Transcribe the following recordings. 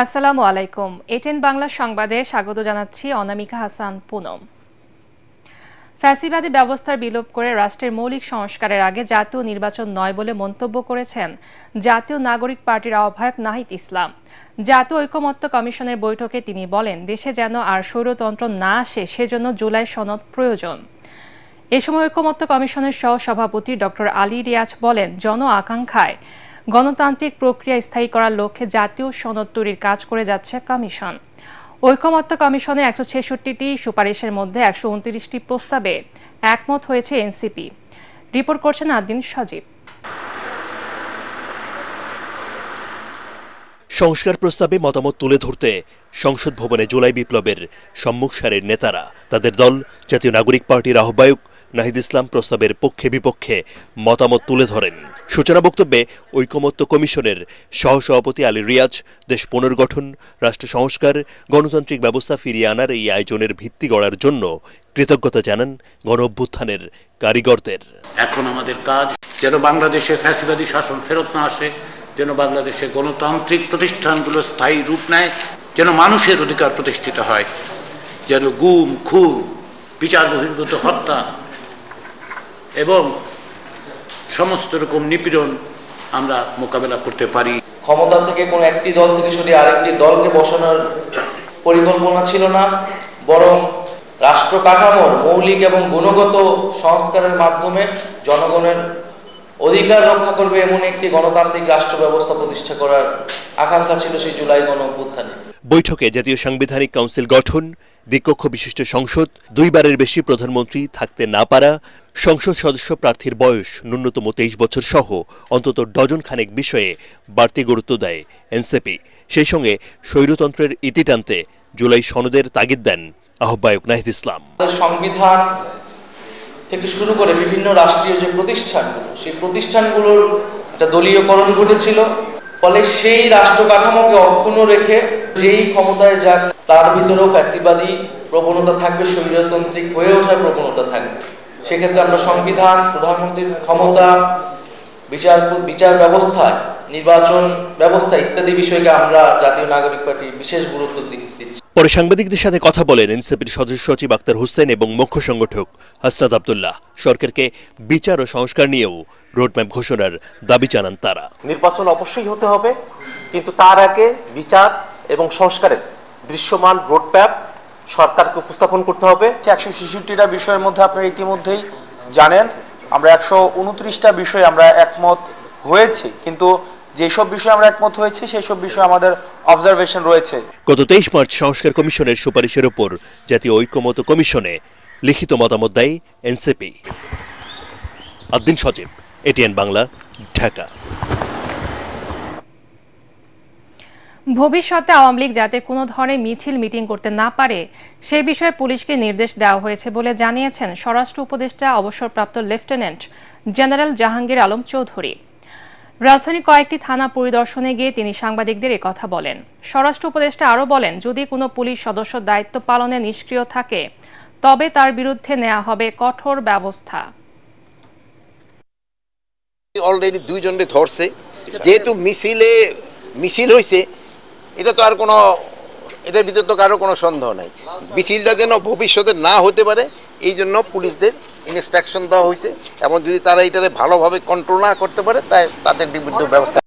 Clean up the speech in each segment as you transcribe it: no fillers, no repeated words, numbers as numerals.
আসসালামু আলাইকুম। এটেন বাংলা সংবাদে স্বাগত জানাচ্ছি অনামিকা হাসান পুনম। ফ্যাসিবাদী ব্যবস্থার বিলোপ করে রাষ্ট্রের মৌলিক সংস্কারের আগে জাতীয় নির্বাচন নয় বলে মন্তব্য করেছেন জাতীয় নাগরিক পার্টির আহ্বায়ক নাহিদ ইসলাম। জাতীয় ঐকমত্য কমিশনের বৈঠকে তিনি বলেন, দেশে যেন আর স্বৈরতন্ত্র না আসে সেজন্য জুলাই সনদ প্রয়োজন। এ সময় ঐকমত্য কমিশনের সহ-সভাপতি ডক্টর আলী রিয়াজ বলেন, জন আকাঙ্ক্ষায় গণতান্ত্রিক প্রক্রিয়া স্থায়ী করার লক্ষ্যে জাতীয় সনদ তৈরির কাজ করে যাচ্ছে কমিশন। ঐকমত্য কমিশনে 166টি সুপারিশের মধ্যে 129টি প্রস্তাবে একমত হয়েছে এনসিপি। রিপোর্ট করছেন আদ্দিন সজীব। সংস্কার প্রস্তাবে মতামত তুলে ধরতে সংসদ ভবনে জুলাই বিপ্লবের সম্মুখ সারির নেতারা, তাদের দল জাতীয় নাগরিক পার্টির আহ্বায়ক নাহিদ ইসলাম প্রস্তাবের পক্ষে বিপক্ষে মতামত তুলে ধরেন। সূচনা বক্তব্যে ঐকমত্য কমিশনের সহসভাপতি আলী রিয়াজ দেশ পুনর্গঠন, রাষ্ট্র সংস্কার, গণতান্ত্রিক ব্যবস্থা ফিরিয়ে আনার এই আয়োজনের ভিত্তি গড়ার জন্য কৃতজ্ঞতা জানান গণ অভ্যুত্থানের কারিগরদের। এখন আমাদের কাজ যেন বাংলাদেশে ফ্যাসিবাদী শাসন ফেরত না আসে, যেন বাংলাদেশে গণতান্ত্রিক প্রতিষ্ঠানগুলো স্থায়ী রূপ নেয়, যেন মানুষের অধিকার প্রতিষ্ঠিত হয়, যেন গুম, খুন, বিচার বহির্ভূত হত্যা এবং সমস্ত রকম নিপীড়ন আমরা মোকাবেলা করতে পারি। ক্ষমতা থেকে কোনো একটি দল থেকে সরিয়ে আরেকটি দলকে বসানোর পরিকল্পনা ছিল না, বরং রাষ্ট্র কাঠামোর মৌলিক এবং গুণগত সংস্কারের মাধ্যমে জনগণের অধিকার রক্ষা করবে এমন একটি গণতান্ত্রিক রাষ্ট্র ব্যবস্থা প্রতিষ্ঠা করার আকাঙ্ক্ষা ছিল সেই জুলাই গণ অভ্যুত্থানে। বৈঠকে জাতীয় সাংবিধানিক কাউন্সিল গঠন, দ্বিকক্ষ বিশিষ্ট সংসদ, দুইবারের বেশি প্রধানমন্ত্রী থাকতে না পারা, সংসদ সদস্য প্রার্থীর বয়স ন্যূনতম 23 বছর সহ অন্তত ডজন খানেক বিষয়ে বাড়তি গুরুত্ব দেয় এনসিপি। সেই সঙ্গে স্বৈরতন্ত্রের ইতি টানতে জুলাই সনদের তাগিদ দেন আহ্বায়ক নাহিদ ইসলাম। সংবিধান থেকে শুরু করে বিভিন্ন রাষ্ট্রীয় যে প্রতিষ্ঠানগুলো, সেই প্রতিষ্ঠানগুলোর একটা দলীয়করণ ঘটেছিল, ফলে সেই রাষ্ট্র কাঠামোকে অক্ষুণ্ণ রেখে যেই ক্ষমতায় যাক তার ভিতরেও ফ্যাসিবাদী প্রবণতা থাকবে, স্বৈরতান্ত্রিক হয়ে ওঠার প্রবণতা থাকবে। সেক্ষেত্রে আমরা সংবিধান, প্রধানমন্ত্রীর ক্ষমতা, বিচার ব্যবস্থা, নির্বাচন ব্যবস্থা ইত্যাদি বিষয়কে আমরা জাতীয় নাগরিক পার্টি বিশেষ গুরুত্ব দিচ্ছি। পরে সাংবাদিকদের সাথে কথা বলেন এনসিপির সদস্য সচিব আক্তার হোসেন এবং মুখ্য সংগঠক হাসনাত আব্দুল্লাহ। সরকারকে বিচার ও সংস্কার নিয়েও রোডম্যাপ ঘোষণার দাবি জানান তারা। নির্বাচন অবশ্যই হতে হবে, কিন্তু তার আগে বিচার এবং সংস্কারের দৃশ্যমান রোডম্যাপ সরকারকে উপস্থাপন করতে হবে। 166টা বিষয়ের মধ্যে আপনারা ইতিমধ্যেই জানেন আমরা 129টা বিষয় আমরা একমত হয়েছি, কিন্তু যেসব বিষয়ে আমরা একমত হয়েছি সেই সব বিষয়ে আমাদের অবজারভেশন রয়েছে। গত 23 মার্চ সংস্কার কমিশনের সুপারিশের উপর জাতীয় ঐকমত্য কমিশনে লিখিত মতামত দেয় এনসিপি। আদ্দিন সজীব, এটিএন বাংলা, ঢাকা। ভবিষ্যতে আওয়ামী লীগ যাতে কোনো ধরনের মিছিল মিটিং করতে না পারে সে বিষয়ে পুলিশকে নির্দেশ দেওয়া হয়েছে বলে জানিয়েছেন স্বরাষ্ট্র উপদেষ্টা অবসরপ্রাপ্ত লেফটেন্যান্ট জেনারেল জাহাঙ্গীর আলম চৌধুরী। রাজধানীর কয়েকটি থানা পরিদর্শনে গিয়ে তিনি সাংবাদিকদের কথা বলেন। স্বরাষ্ট্র উপদেষ্টা আরও বলেন, যদি কোনো পুলিশ সদস্য দায়িত্ব পালনে নিষ্ক্রিয় থাকে তবে তার বিরুদ্ধে নেওয়া হবে কঠোর ব্যবস্থা। অলরেডি দুইজনকে ধরছে, যেহেতু মিছিল হয়েছে, এটা তো আর কোনো, এটার ভিতরে তো কারো কোনো সন্দেহ নাই। মিছিলটা যেন ভবিষ্যতে না হতে পারে এই জন্য পুলিশদের ইনস্ট্রাকশন দেওয়া হয়েছে, এবং যদি তারা এটাকে ভালোভাবে কন্ট্রোল না করতে পারে তাই তাদের বিরুদ্ধে ব্যবস্থা।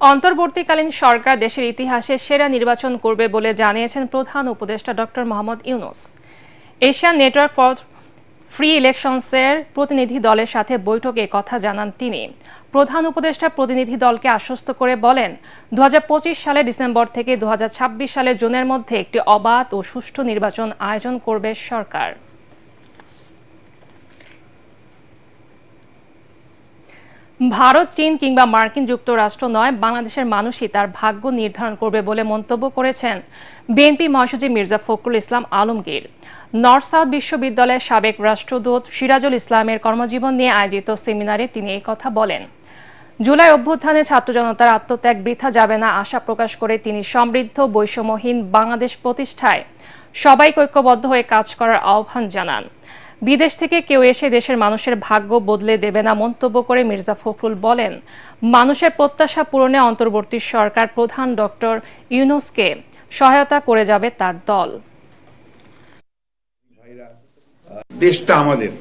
অন্তর্বর্তীকালীন সরকার দেশের ইতিহাসে সেরা নির্বাচন করবে বলে জানিয়েছেন প্রধান উপদেষ্টা doctor Mohammad Yunus. Asian network for free ইলেকশনসের প্রতিনিধি দলের সাথে বৈঠকে কথা জানান তিনি। প্রধান উপদেষ্টা প্রতিনিধি দলকে আশ্বস্ত করে বলেন, 2025 সালের ডিসেম্বর থেকে 2026 সালের জুনের মধ্যে একটি অবাধ ও সুষ্ঠু নির্বাচন আয়োজন করবে সরকার। ভারত, চীন কিংবা মার্কিন যুক্তরাষ্ট্র নয়, বাংলাদেশের মানুষই তার ভাগ্য নির্ধারণ করবে বলে মন্তব্য করেছেন বিএনপি মহাসচিব মির্জা ফখরুল ইসলাম আলমগীর। নর্থ সাউথ বিশ্ববিদ্যালয়ের সাবেক রাষ্ট্রদূত সিরাজুল ইসলামের কর্মজীবন নিয়ে আয়োজিত সেমিনারে তিনি এই কথা বলেন। জুলাই অভ্যুত্থানে ছাত্র জনতার আত্মত্যাগ বৃথা যাবে না আশা প্রকাশ করে তিনি সমৃদ্ধ বৈষম্যহীন বাংলাদেশ প্রতিষ্ঠায় সবাইকে ঐক্যবদ্ধ হয়ে কাজ করার আহ্বান জানান। বিদেশ থেকে কেউ এসে দেশের মানুষের ভাগ্য বদলে দেবে না মন্তব্য করে মির্জা ফখরুল বলেন, মানুষের প্রত্যাশা পূরণে অন্তর্বর্তী সরকার প্রধান ডক্টর ইউনূসকে সহায়তা করে যাবে তার দল। দেশটা আমাদের,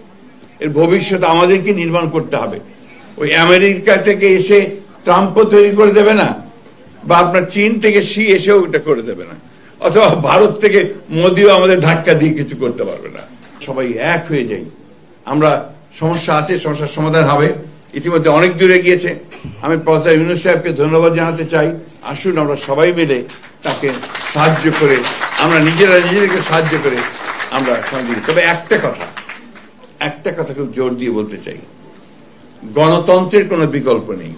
এর ভবিষ্যৎ আমাদেরকে নির্মাণ করতে হবে। ওই আমেরিকা থেকে এসে ট্রাম্পও তৈরি করে দেবে না, বা আপনার চীন থেকে শি এসেও এটা করে দেবে না, অথবা ভারত থেকে মোদিও আমাদের ধাক্কা দিয়ে কিছু করতে পারবে না। সবাই এক হয়ে যাই, আমরা সমস্যা আছে, সমস্যার সমাধান হবে। ইতিমধ্যে অনেক দূরে গিয়েছে। আমি প্রফেসর ইউনূস সাহেবকে ধন্যবাদ জানাতে চাই। আসুন আমরা সবাই মিলে তাকে সাহায্য করে, আমরা নিজেদেরকে সাহায্য করে আমরা সঙ্গে। তবে একটা কথা খুব জোর দিয়ে বলতে চাই, গণতন্ত্রের কোনো বিকল্প নেই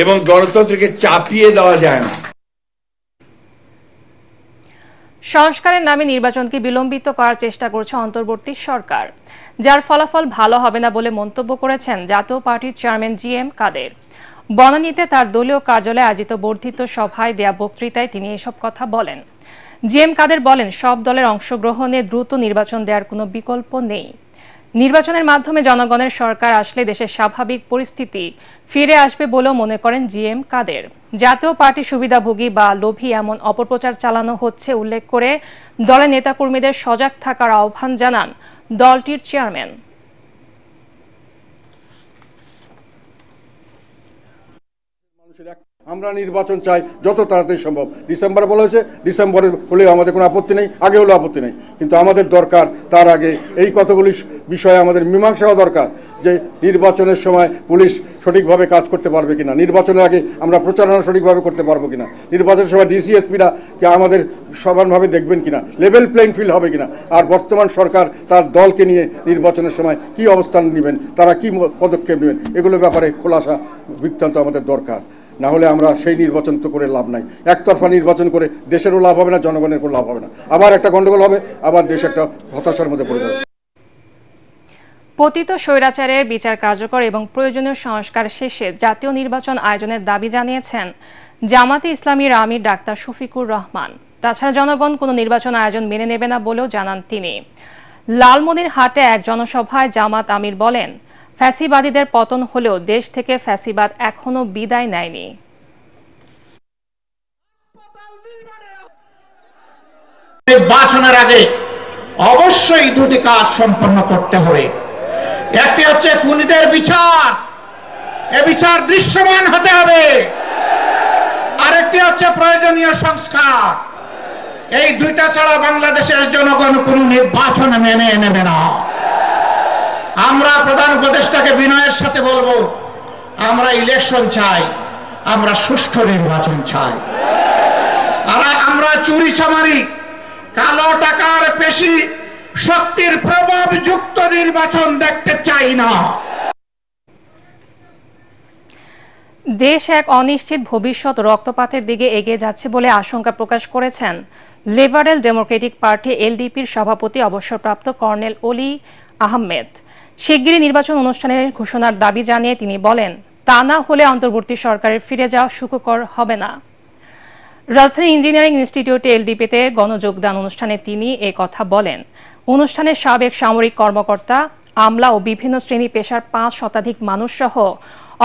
এবং গণতন্ত্রকে চাপিয়ে দেওয়া যায় না। সংস্কারের নামে নির্বাচনকে বিলম্বিত করার চেষ্টা করছে অন্তর্বর্তী সরকার, যার ফলাফল ভালো হবে না বলে মন্তব্য করেছেন জাতীয় পার্টির চেয়ারম্যান জি.এম. কাদের। বনানীতে তার দলীয় কার্যালয়ে আয়োজিত বর্ধিত সভায় দেয়া বক্তৃতায় তিনি এসব কথা বলেন। জি.এম. কাদের বলেন, সব দলের অংশগ্রহণে দ্রুত নির্বাচন দেওয়ার কোনো বিকল্প নেই। নির্বাচনের মাধ্যমে জনগণের সরকার আসলে দেশের স্বাভাবিক পরিস্থিতি ফিরে আসবে বলেও মনে করেন জি.এম. কাদের। জাতীয় পার্টি সুবিধাভোগী বা লোভী এমন অপপ্রচার চালানো হচ্ছে উল্লেখ করে দলের নেতাকর্মীদের সজাগ থাকার আহ্বান জানান দলটির চেয়ারম্যান। আমরা নির্বাচন চাই যত তাড়াতাড়ি সম্ভব। ডিসেম্বর বলা হয়েছে, ডিসেম্বরে হলেও আমাদের কোনো আপত্তি নেই, আগে হলেও আপত্তি নেই, কিন্তু আমাদের দরকার তার আগে এই কতগুলি বিষয়ে আমাদের মীমাংসাও দরকার। যে নির্বাচনের সময় পুলিশ সঠিকভাবে কাজ করতে পারবে কিনা, নির্বাচনের আগে আমরা প্রচারণা সঠিকভাবে করতে পারবো কিনা, নির্বাচনের সময় ডিসিএসপিরা আমাদের সমানভাবে দেখবেন কিনা, লেভেল প্লেইং ফিল্ড হবে কিনা, আর বর্তমান সরকার তার দলকে নিয়ে নির্বাচনের সময় কি অবস্থান নেবেন, তারা কি পদক্ষেপ নেবেন, এগুলোর ব্যাপারে খোলাসা বৃত্তান্ত আমাদের দরকার। না হলে আমরা সেই নির্বাচন তো করে লাভ নাই। একতরফা নির্বাচন করে দেশেরও লাভ হবে না, জনগণেরও লাভ হবে না, আবার একটা গন্ডগোল হবে, আবার দেশ একটা হতাশার মধ্যে পড়ে যাবে। পতিত স্বৈরাচারের বিচার কার্যকর এবং প্রয়োজনীয় সংস্কার শেষে জাতীয় নির্বাচন আয়োজনের দাবি জানিয়েছেন জামাতে ইসলামীর আমির ডাক্তার শফিকুর রহমান। তাছাড়া জনগণ কোনো নির্বাচন আয়োজন মেনে নেবে না বলেও জানান তিনি। লালমনিরহাটে এক জনসভায় জামাত আমির বলেন, ফ্যাসিবাদীদের পতন হলেও দেশ থেকে ফ্যাসিবাদ এখনো বিদায় নেয়নি। নির্বাচনের আগে অবশ্যই দুটি কাজ সম্পন্ন করতে হবে। একটি হচ্ছে খুনিদের বিচার, এ বিচার দৃশ্যমান হতে হবে। আরেকটি হচ্ছে প্রয়োজনীয় সংস্কার। এই দুইটা ছাড়া বাংলাদেশের জনগণ কোনো নির্বাচন মেনে নেবে না। আমরা প্রধান উপদেষ্টাকে বিনয়ের সাথে বলবো, আমরা ইলেকশন চাই, আমরা সুষ্ঠু নির্বাচন চাই। আর আমরা চুরি চামারি, কালো টাকার পেশি শক্তির প্রভাবযুক্ত নির্বাচন দেখতে চাই না। দেশ এক অনিশ্চিত ভবিষ্যৎ রক্তপাতের দিকে এগিয়ে যাচ্ছে বলে আশঙ্কা প্রকাশ করেছেন লিবারেল ডেমোক্রেটিক পার্টি এলডিপির সভাপতি অবসরপ্রাপ্ত কর্নেল অলি আহমেদ। শিগগিরই নির্বাচন অনুষ্ঠানের ঘোষণার দাবি জানিয়ে তিনি বলেন, তা না হলে অন্তর্বর্তী সরকারের ফিরে যাওয়া সুখকর হবে না। রাজধানী ইঞ্জিনিয়ারিং ইনস্টিটিউটে এলডিপিতে গণযোগদান অনুষ্ঠানে তিনি এ কথা বলেন। অনুষ্ঠানে সাবেক সামরিক কর্মকর্তা, আমলা ও বিভিন্ন শ্রেণী পেশার 5 শতাধিক মানুষ সহ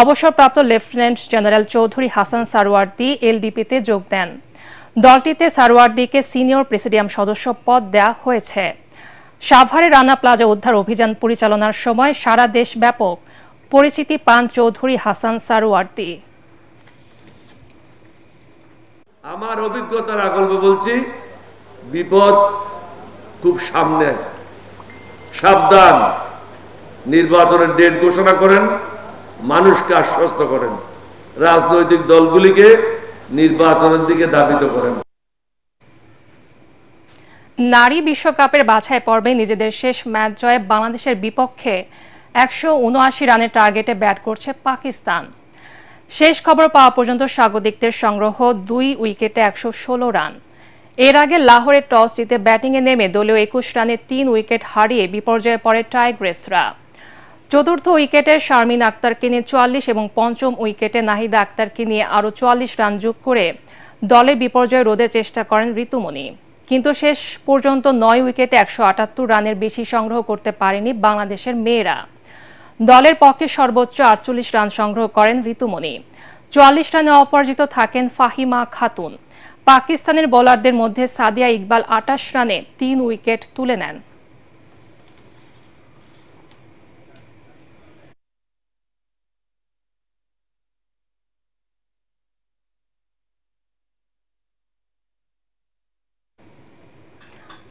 অবসরপ্রাপ্ত লেফটেন্যান্ট জেনারেল চৌধুরী হাসান সারওয়ার্দী এলডিপিতে যোগ দেন। দলটিতে সারওয়ার্দীকে সিনিয়র প্রেসিডিয়াম সদস্য পদ দেওয়া হয়েছে। সাভারে রানা প্লাজা উদ্ধার অভিযান পরিচালনার সময় সারা দেশ ব্যাপক পরিচিতি পান চৌধুরী হাসান সারওয়ার্দী। আমার অভিজ্ঞতার আগল্পে বলছি, বিপদ খুব সামনে, সাবধান। নির্বাচনের ডেট ঘোষণা করেন, মানুষকে আশ্বস্ত করেন, রাজনৈতিক দলগুলিকে নির্বাচনের দিকে ধাবিত করেন। নারী বিশ্বকাপের বাছাই পর্বে নিজেদের শেষ ম্যাচ জয়ে বাংলাদেশের বিপক্ষে 179 রানের টার্গেটে ব্যাট করছে পাকিস্তান। শেষ খবর পাওয়া পর্যন্ত স্বাগতিকদের সংগ্রহ 2 উইকেটে 116 রান। এর আগে লাহোরে টস জিতে ব্যাটিংয়ে নেমে দলীয় 21 রানে 3 উইকেট হারিয়ে বিপর্যয়ে পড়ে টাইগ্রেসরা। চতুর্থ উইকেটে শারমিন আক্তারকে নিয়ে 44 এবং পঞ্চম উইকেটে নাহিদা আক্তারকে নিয়ে আরও 44 রান যোগ করে দলের বিপর্যয় রোধের চেষ্টা করেন ঋতুমণি। কিন্তু শেষ পর্যন্ত 9 উইকেটে 178 রানের বেশি সংগ্রহ করতে পারেনি বাংলাদেশের মেয়েরা। দলের পক্ষে সর্বোচ্চ 48 রান সংগ্রহ করেন ঋতুমণি। 44 রানে অপরাজিত থাকেন ফাহিমা খাতুন। পাকিস্তানের বোলারদের মধ্যে সাদিয়া ইকবাল 28 রানে 3 উইকেট তুলে নেন।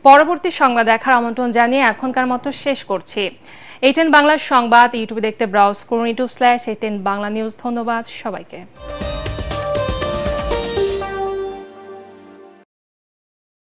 পরবর্তী সংবাদ দেখার আমন্ত্রণ জানিয়ে এখনকার মতো শেষ করছি। ATN বাংলার সংবাদ ইউটিউবে দেখতে ব্রাউজ করুন YouTube/ATN বাংলা নিউজ। ধন্যবাদ সবাইকে।